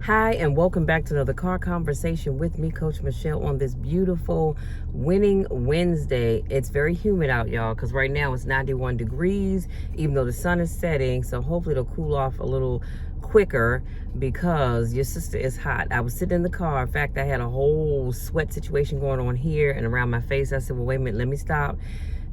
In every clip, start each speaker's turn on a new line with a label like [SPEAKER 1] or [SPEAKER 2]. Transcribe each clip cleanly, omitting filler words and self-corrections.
[SPEAKER 1] Hi, and welcome back to another car conversation with me, Coach Michelle, on this beautiful winning Wednesday. It's very humid out, y'all, because right now it's 91 degrees, even though the sun is setting. So hopefully it'll cool off a little quicker because your sister is hot. I was sitting in the car. In fact, I had a whole sweat situation going on here and around my face. I said, well, wait a minute, let me stop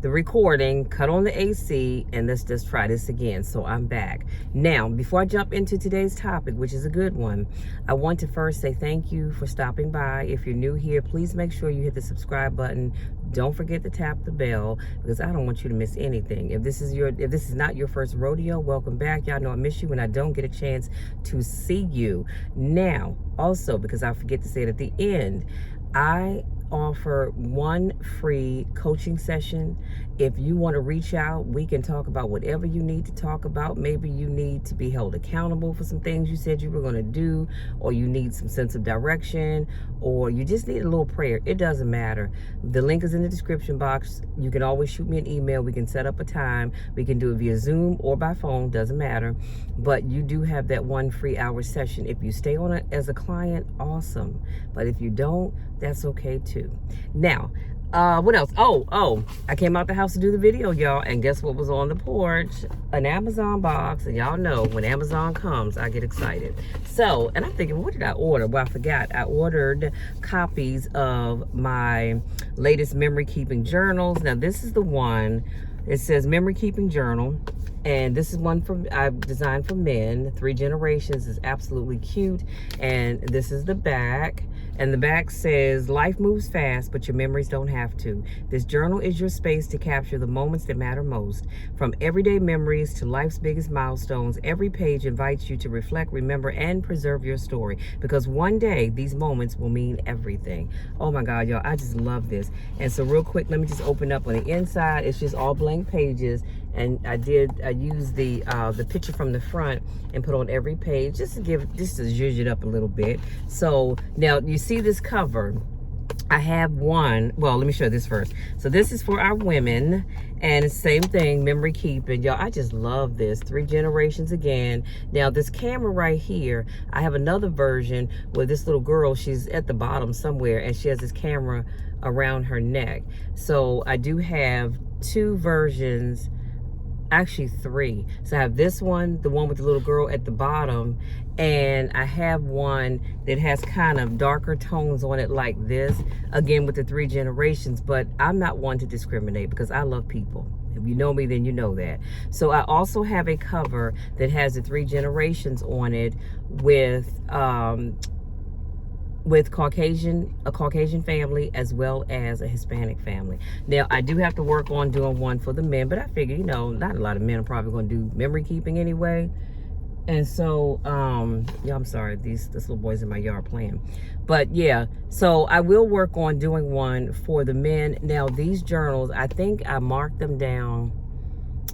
[SPEAKER 1] the recording, cut on the AC, and let's just try this again. So I'm back. Now, before I jump into today's topic, which is a good one, I want to first say thank you for stopping by. If you're new here, please make sure you hit the subscribe button. Don't forget to tap the bell because I don't want you to miss anything. If this is not your first rodeo, welcome back. Y'all know I miss you when I don't get a chance to see you. Now, also, because I forget to say it at the end, I offer one free coaching session. If you want to reach out, we can talk about whatever you need to talk about. Maybe you need to be held accountable for some things you said you were going to do, or you need some sense of direction, or you just need a little prayer. It doesn't matter. The link is in the description box. You can always shoot me an email. We can set up a time. We can do it via Zoom or by phone, doesn't matter. But you do have that one free hour session. If you stay on it as a client, awesome. But if you don't, that's okay too. Now, what else? Oh, I came out the house to do the video, y'all, and guess what was on the porch? An Amazon box, and y'all know when Amazon comes, I get excited. So, and I'm thinking, what did I order? Well, I forgot. I ordered copies of my latest memory keeping journals. Now, this is the one. It says memory keeping journal. And this is one I've designed for men. 3 generations is absolutely cute. And this is the back. And the back says, life moves fast, but your memories don't have to. This journal is your space to capture the moments that matter most. From everyday memories to life's biggest milestones, every page invites you to reflect, remember, and preserve your story. Because one day, these moments will mean everything. Oh my God, y'all, I just love this. And so real quick, let me just open up on the inside. It's just all blank pages. And I used the picture from the front and put on every page just to zhuzh it up a little bit. So now you see this cover. I have one. Well, let me show this first. So this is for our women, and it's the same thing, memory keeping. Y'all, I just love this. 3 generations again. Now this camera right here, I have another version where this little girl, she's at the bottom somewhere, and she has this camera around her neck. So I do have 2 versions. Actually 3. So I have this one, the one with the little girl at the bottom, and I have one that has kind of darker tones on it like this, again with the 3 generations. But I'm not one to discriminate because I love people. If you know me, then you know that. So I also have a cover that has the 3 generations on it with a Caucasian family as well as a Hispanic family. Now, I do have to work on doing one for the men, but I figure, you know, not a lot of men are probably going to do memory keeping anyway. And so, yeah, I'm sorry, this little boy's in my yard playing. But yeah, so I will work on doing one for the men. Now, these journals, I think I marked them down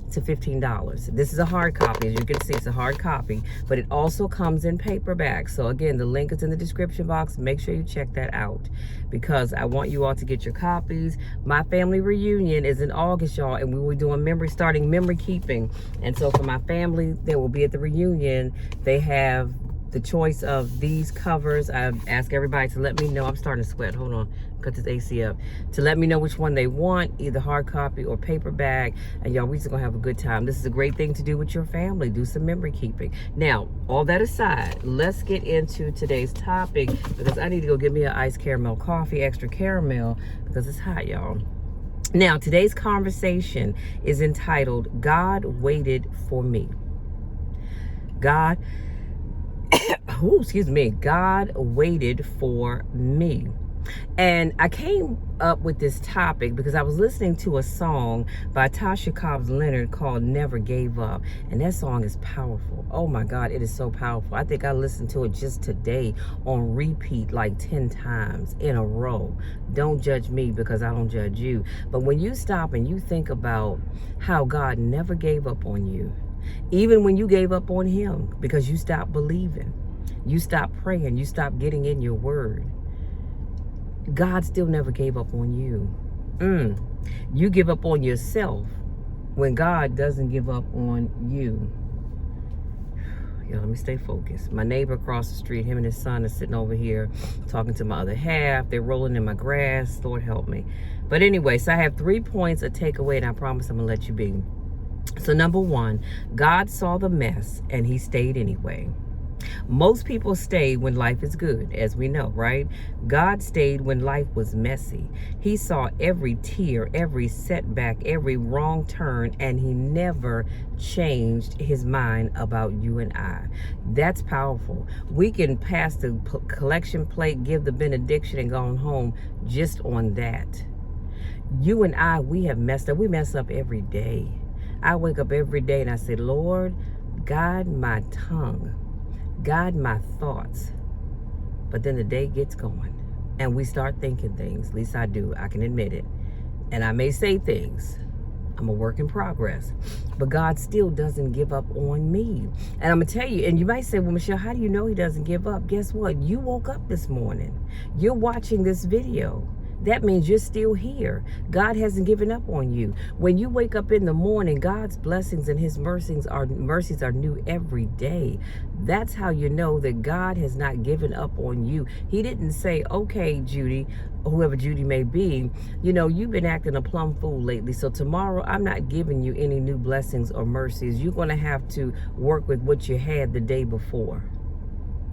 [SPEAKER 1] to $15. This is a hard copy. As you can see, it's a hard copy, but it also comes in paperback. So again, the link is in the description box. Make sure you check that out because I want you all to get your copies. My family reunion is in August, y'all, and we will be doing starting memory keeping. And so for my family that will be at the reunion, they have the choice of these covers. I ask everybody to let me know. I'm starting to sweat. Hold on. Cut this AC up. To let me know which one they want, either hard copy or paperback. And y'all, we just gonna have a good time. This is a great thing to do with your family. Do some memory keeping. Now, all that aside, let's get into today's topic because I need to go get me an iced caramel coffee, extra caramel, because it's hot, y'all. Now, today's conversation is entitled, God Waited for Me. God waited for me. And I came up with this topic because I was listening to a song by Tasha Cobbs Leonard called Never Gave Up. And that song is powerful. Oh my God, it is so powerful. I think I listened to it just today on repeat like 10 times in a row. Don't judge me because I don't judge you. But when you stop and you think about how God never gave up on you, even when you gave up on him because you stopped believing, you stopped praying, you stopped getting in your word, God still never gave up on you. You give up on yourself when God doesn't give up on you. Yo, let me stay focused. My neighbor across the street, him and his son are sitting over here talking to my other half. They're rolling in my grass. Lord help me. But anyway, so I have 3 points of takeaway, and I promise I'm going to let you be. So number 1, God saw the mess and he stayed anyway. Most people stay when life is good, as we know, right? God stayed when life was messy. He saw every tear, every setback, every wrong turn, and he never changed his mind about you and I. That's powerful. We can pass the collection plate, give the benediction, and go home just on that. You and I, we have messed up. We mess up every day. I wake up every day and I say, Lord, guide my tongue. Guide my thoughts. But then the day gets going and we start thinking things. At least I do. I can admit it. And I may say things. I'm a work in progress. But God still doesn't give up on me. And I'm going to tell you, and you might say, well, Michelle, how do you know he doesn't give up? Guess what? You woke up this morning. You're watching this video. That means you're still here. God hasn't given up on you. When you wake up in the morning, God's blessings and his mercies are new every day. That's how you know that God has not given up on you. He didn't say, okay, Judy, whoever Judy may be, you know, you've been acting a plum fool lately. So tomorrow I'm not giving you any new blessings or mercies. You're going to have to work with what you had the day before.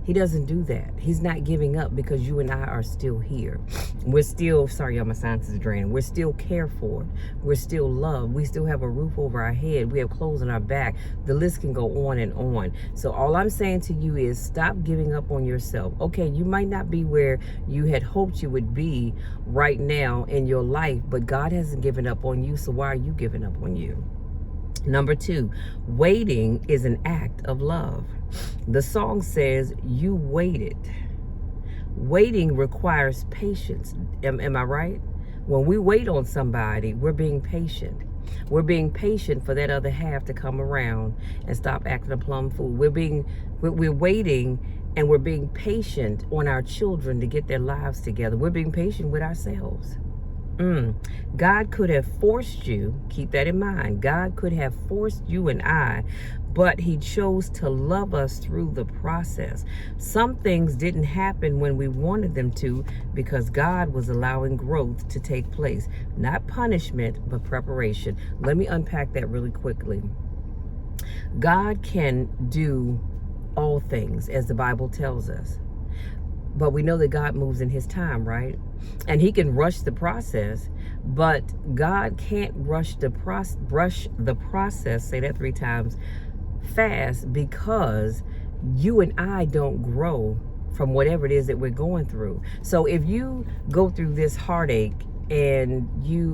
[SPEAKER 1] He doesn't do that. He's not giving up because you and I are still here. We're still, sorry, y'all, my sinus is draining. We're still cared for. We're still loved. We still have a roof over our head. We have clothes on our back. The list can go on and on. So all I'm saying to you is stop giving up on yourself. Okay, you might not be where you had hoped you would be right now in your life, but God hasn't given up on you, so why are you giving up on you? Number 2, waiting is an act of love. The song says, you waited. Waiting requires patience. Am I right? When we wait on somebody, we're being patient. We're being patient for that other half to come around and stop acting a plum fool. We're waiting and we're being patient on our children to get their lives together. We're being patient with ourselves. God could have forced you, keep that in mind, God could have forced you and I, but he chose to love us through the process. Some things didn't happen when we wanted them to because God was allowing growth to take place. Not punishment, but preparation. Let me unpack that really quickly. God can do all things, as the Bible tells us. But we know that God moves in his time, right? And he can rush the process, but God can't rush the process, say that 3 times fast, because you and I don't grow from whatever it is that we're going through. So if you go through this heartache and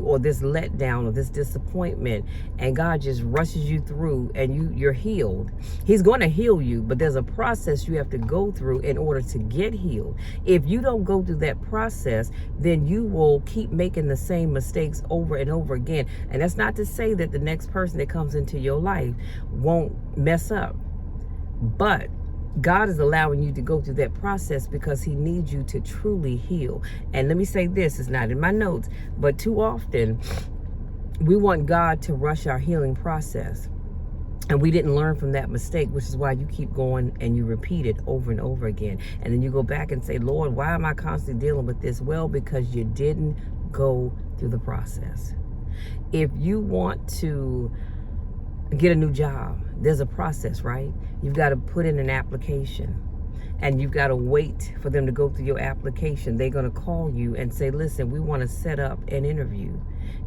[SPEAKER 1] or this letdown or this disappointment, and God just rushes you through and you're healed, he's going to heal you, but there's a process you have to go through in order to get healed. If you don't go through that process, then you will keep making the same mistakes over and over again. And that's not to say that the next person that comes into your life won't mess up, but God is allowing you to go through that process because he needs you to truly heal. And let me say this, it's not in my notes, but too often we want God to rush our healing process. And we didn't learn from that mistake, which is why you keep going and you repeat it over and over again. And then you go back and say, Lord, why am I constantly dealing with this? Well, because you didn't go through the process. If you want to get a new job, there's a process, right? You've got to put in an application and you've got to wait for them to go through your application. They're going to call you and say, listen, we want to set up an interview.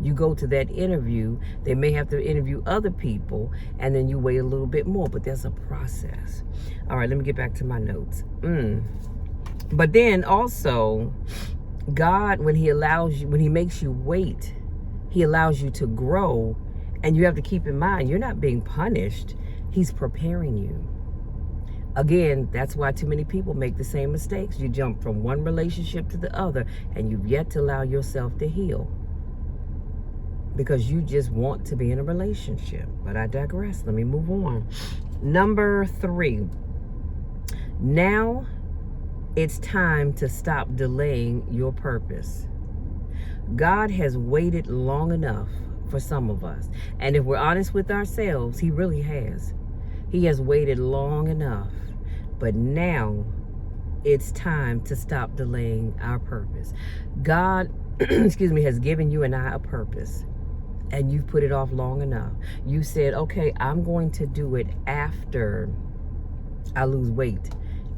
[SPEAKER 1] You go to that interview. They may have to interview other people, and then you wait a little bit more, but there's a process. All right, let me get back to my notes. But then also, God, when he makes you wait, he allows you to grow. And you have to keep in mind, you're not being punished. He's preparing you. Again, that's why too many people make the same mistakes. You jump from one relationship to the other, and you've yet to allow yourself to heal because you just want to be in a relationship. But I digress. Let me move on. Number 3. Now it's time to stop delaying your purpose. God has waited long enough for some of us. And if we're honest with ourselves, he really has. He has waited long enough. But now it's time to stop delaying our purpose. God, excuse me, has given you and I a purpose. And you've put it off long enough. You said, okay, I'm going to do it after I lose weight,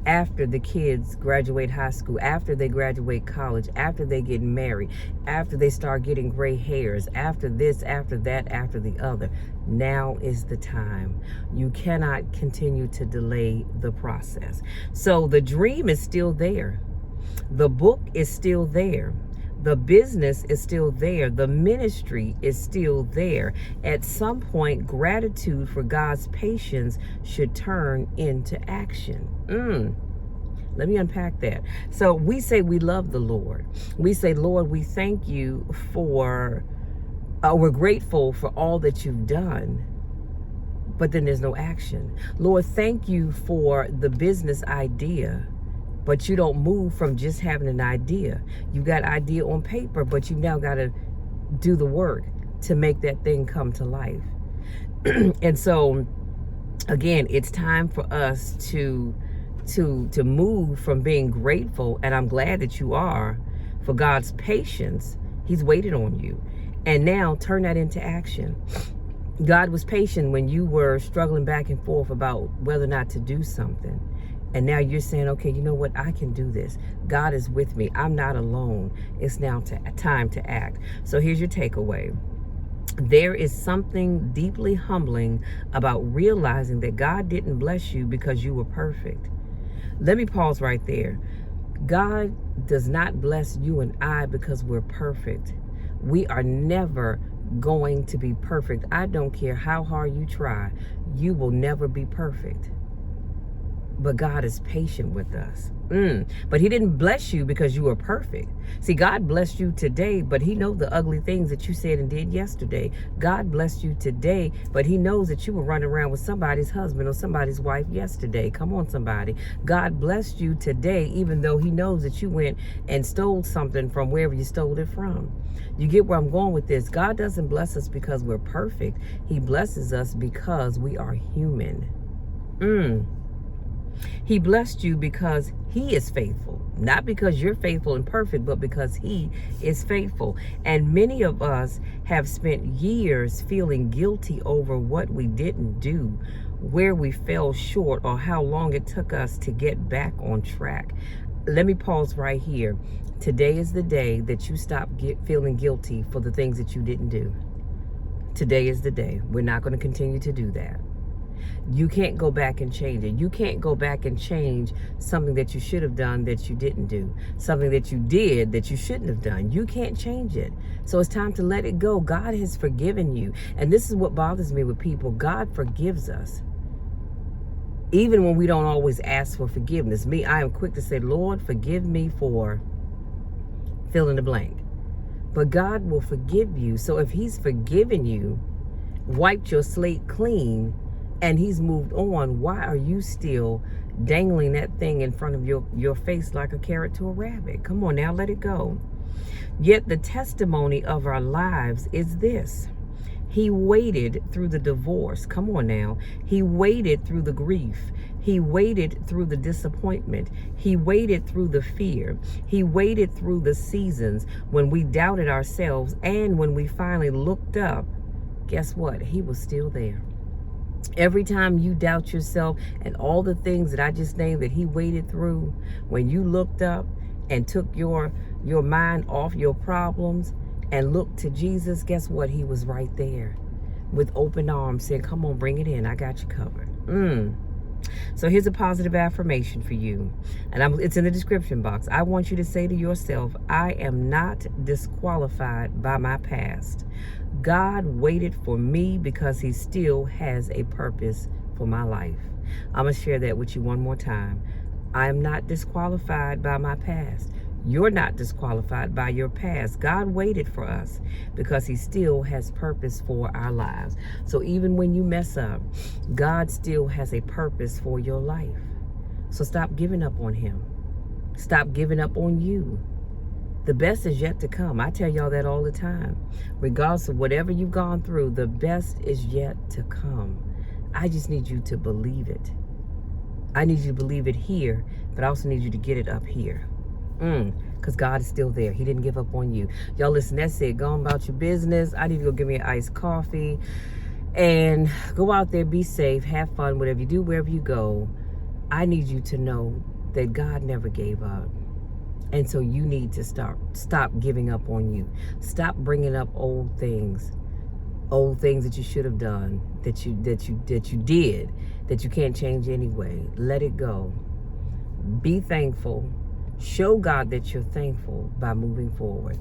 [SPEAKER 1] after the kids graduate high school, after they graduate college, after they get married, after they start getting gray hairs, after this, after that, after the other. Now is the time. You cannot continue to delay the process. So the dream is still there. The book is still there. The business is still there. The ministry is still there. At some point, gratitude for God's patience should turn into action. Let me unpack that. So we say we love the Lord. We say, Lord, we thank you for, we're grateful for all that you've done. But then there's no action. Lord, thank you for the business idea. But you don't move from just having an idea. You got idea on paper, but you now got to do the work to make that thing come to life. And so, again, it's time for us to move from being grateful, and I'm glad that you are, for God's patience. He's waited on you. And now turn that into action. God was patient when you were struggling back and forth about whether or not to do something. And now you're saying, okay, you know what? I can do this. God is with me. I'm not alone. It's now time to act. So here's your takeaway. There is something deeply humbling about realizing that God didn't bless you because you were perfect. Let me pause right there. God does not bless you and I because we're perfect. We are never going to be perfect. I don't care how hard you try. You will never be perfect. But God is patient with us. But he didn't bless you because you were perfect. See, God blessed you today, but he knows the ugly things that you said and did yesterday. God blessed you today, but he knows that you were running around with somebody's husband or somebody's wife yesterday. Come on, somebody. God blessed you today, even though he knows that you went and stole something from wherever you stole it from. You get where I'm going with this? God doesn't bless us because we're perfect. He blesses us because we are human. He blessed you because he is faithful, not because you're faithful and perfect, but because he is faithful. And many of us have spent years feeling guilty over what we didn't do, where we fell short, or how long it took us to get back on track. Let me pause right here. Today is the day that you stop feeling guilty for the things that you didn't do. Today is the day. We're not going to continue to do that. You can't go back and change it. You can't go back and change something that you should have done that you didn't do. Something that you did that you shouldn't have done. You can't change it. So it's time to let it go. God has forgiven you. And this is what bothers me with people. God forgives us. Even when we don't always ask for forgiveness. Me, I am quick to say, Lord, forgive me for fill in the blank. But God will forgive you. So if he's forgiven you, wiped your slate clean, and he's moved on, why are you still dangling that thing in front of your face like a carrot to a rabbit? Come on now, let it go. Yet the testimony of our lives is this. He waited through the divorce. Come on now. He waited through the grief. He waited through the disappointment. He waited through the fear. He waited through the seasons when we doubted ourselves, and when we finally looked up, guess what? He was still there. Every time you doubt yourself and all the things that I just named that he waited through, when you looked up and took your mind off your problems and looked to Jesus, guess what? He was right there with open arms saying, come on, bring it in. I got you covered. So here's a positive affirmation for you. And it's in the description box. I want you to say to yourself, I am not disqualified by my past. God waited for me because he still has a purpose for my life. I'm going to share that with you one more time. I am not disqualified by my past. You're not disqualified by your past. God waited for us because he still has purpose for our lives. So even when you mess up, God still has a purpose for your life. So stop giving up on him. Stop giving up on you. The best is yet to come. I tell y'all that all the time. Regardless of whatever you've gone through, the best is yet to come. I just need you to believe it. I need you to believe it here, but I also need you to get it up here. Because God is still there. He didn't give up on you. Y'all listen, that's it. Go on about your business. I need to go get me an iced coffee. And go out there, be safe, have fun, whatever you do, wherever you go. I need you to know that God never gave up. And so you need to stop giving up on you. Stop bringing up old things that you should have done, that you did, that you can't change anyway. Let it go. Be thankful. Show God that you're thankful by moving forward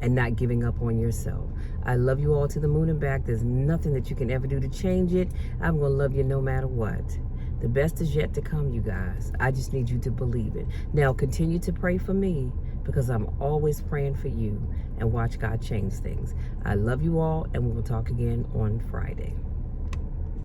[SPEAKER 1] and not giving up on yourself. I love you all to the moon and back. There's nothing that you can ever do to change it. I'm going to love you no matter what. The best is yet to come, you guys. I just need you to believe it. Now, continue to pray for me, because I'm always praying for you, and watch God change things. I love you all, and we will talk again on Friday.